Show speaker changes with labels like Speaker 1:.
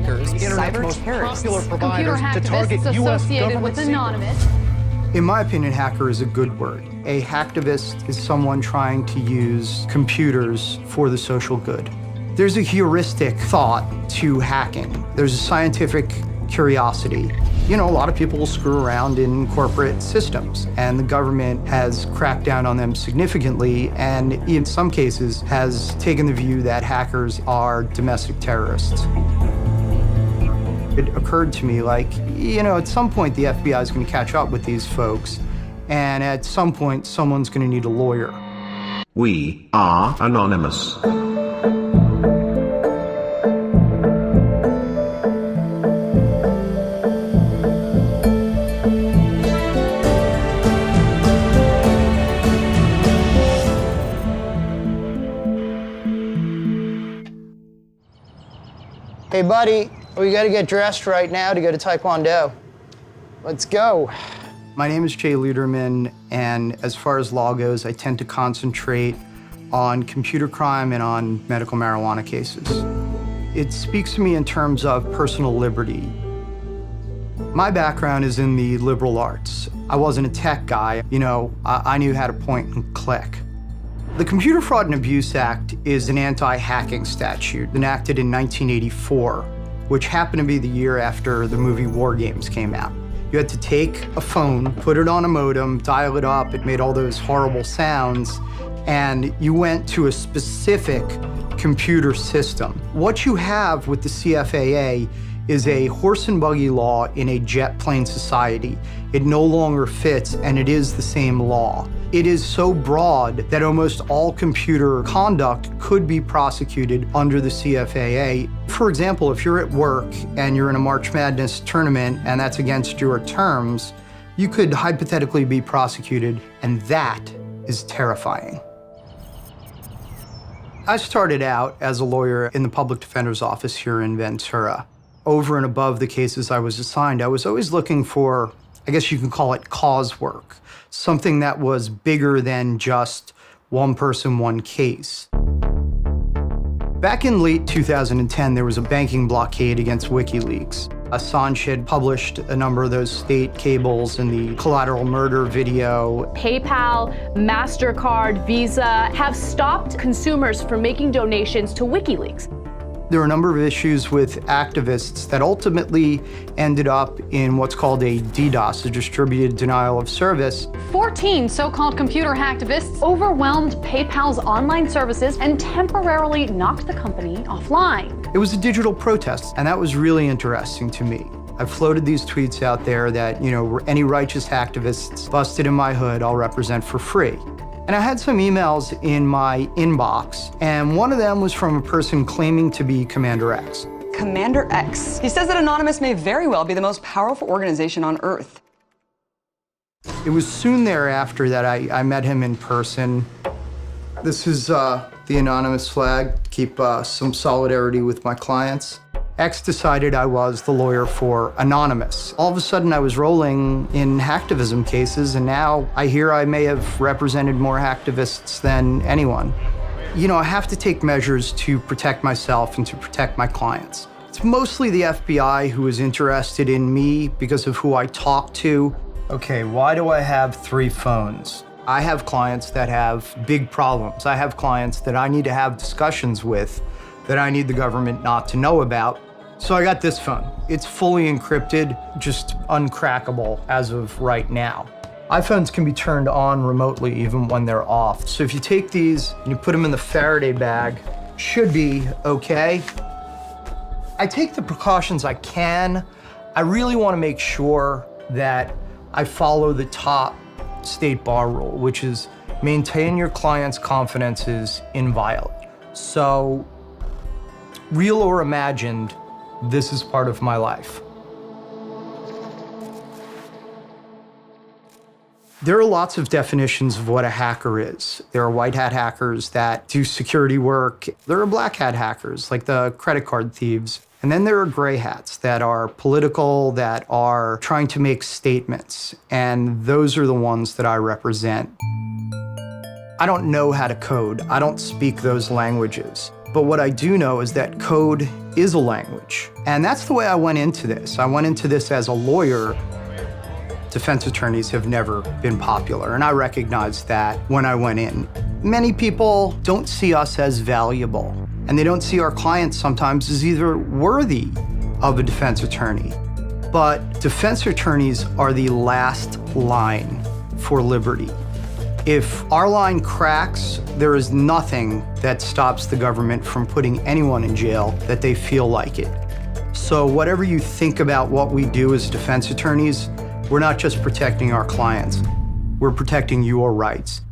Speaker 1: hackers, cyber terrorists, computer hacktivists associated with Anonymous.
Speaker 2: In my opinion, hacker is a good word. A hacktivist is someone trying to use computers for the social good. There's a heuristic thought to hacking. There's a scientific curiosity. You know, a lot of people will screw around in corporate systems, and the government has cracked down on them significantly, and in some cases has taken the view that hackers are domestic terrorists. It occurred to me, like, you know, at some point the FBI is going to catch up with these folks, and at some point someone's going to need a lawyer.
Speaker 3: We are Anonymous.
Speaker 2: Hey, buddy, we got to get dressed right now to go to Taekwondo. Let's go. My name is Jay Luderman, and as far as law goes, I tend to concentrate on computer crime and on medical marijuana cases. It speaks to me in terms of personal liberty. My background is in the liberal arts. I wasn't a tech guy. You know, I knew how to point and click. The Computer Fraud and Abuse Act is an anti-hacking statute enacted in 1984, which happened to be the year after the movie War Games came out. You had to take a phone, put it on a modem, dial it up, it made all those horrible sounds, and you went to a specific computer system. What you have with the CFAA is a horse and buggy law in a jet plane society. It no longer fits, and it is the same law. It is so broad that almost all computer conduct could be prosecuted under the CFAA. For example, if you're at work and you're in a March Madness tournament and that's against your terms, you could hypothetically be prosecuted, and that is terrifying. I started out as a lawyer in the public defender's office here in Ventura. Over and above the cases I was assigned, I was always looking for, I guess you can call it cause work, something that was bigger than just one person, one case. Back in late 2010, there was a banking blockade against WikiLeaks. Assange had published a number of those state cables and the collateral murder video.
Speaker 1: PayPal, MasterCard, Visa have stopped consumers from making donations to WikiLeaks.
Speaker 2: There were a number of issues with activists that ultimately ended up in what's called a DDoS, a distributed denial of service.
Speaker 1: 14 so-called computer hacktivists overwhelmed PayPal's online services and temporarily knocked the company offline.
Speaker 2: It was a digital protest, and that was really interesting to me. I've floated these tweets out there that, you know, any righteous hacktivists busted in my hood, I'll represent for free. And I had some emails in my inbox, and one of them was from a person claiming to be Commander X.
Speaker 4: Commander X. He says that Anonymous may very well be the most powerful organization on Earth.
Speaker 2: It was soon thereafter that I met him in person. This is the Anonymous flag, keep some solidarity with my clients. X decided I was the lawyer for Anonymous. All of a sudden, I was rolling in hacktivism cases, and now I hear I may have represented more hacktivists than anyone. You know, I have to take measures to protect myself and to protect my clients. It's mostly the FBI who is interested in me because of who I talk to. Okay, why do I have 3 phones? I have clients that have big problems. I have clients that I need to have discussions with that I need the government not to know about. So I got this phone. It's fully encrypted, just uncrackable as of right now. iPhones can be turned on remotely even when they're off. So if you take these and you put them in the Faraday bag, should be okay. I take the precautions I can. I really want to make sure that I follow the top state bar rule, which is maintain your client's confidence is inviolate. So, real or imagined, this is part of my life. There are lots of definitions of what a hacker is. There are white hat hackers that do security work. There are black hat hackers, like the credit card thieves. And then there are gray hats that are political, that are trying to make statements. And those are the ones that I represent. I don't know how to code. I don't speak those languages. But what I do know is that code is a language. And that's the way I went into this. I went into this as a lawyer. Defense attorneys have never been popular, and I recognized that when I went in. Many people don't see us as valuable, and they don't see our clients sometimes as either worthy of a defense attorney. But defense attorneys are the last line for liberty. If our line cracks, there is nothing that stops the government from putting anyone in jail that they feel like it. So whatever you think about what we do as defense attorneys, we're not just protecting our clients, we're protecting your rights.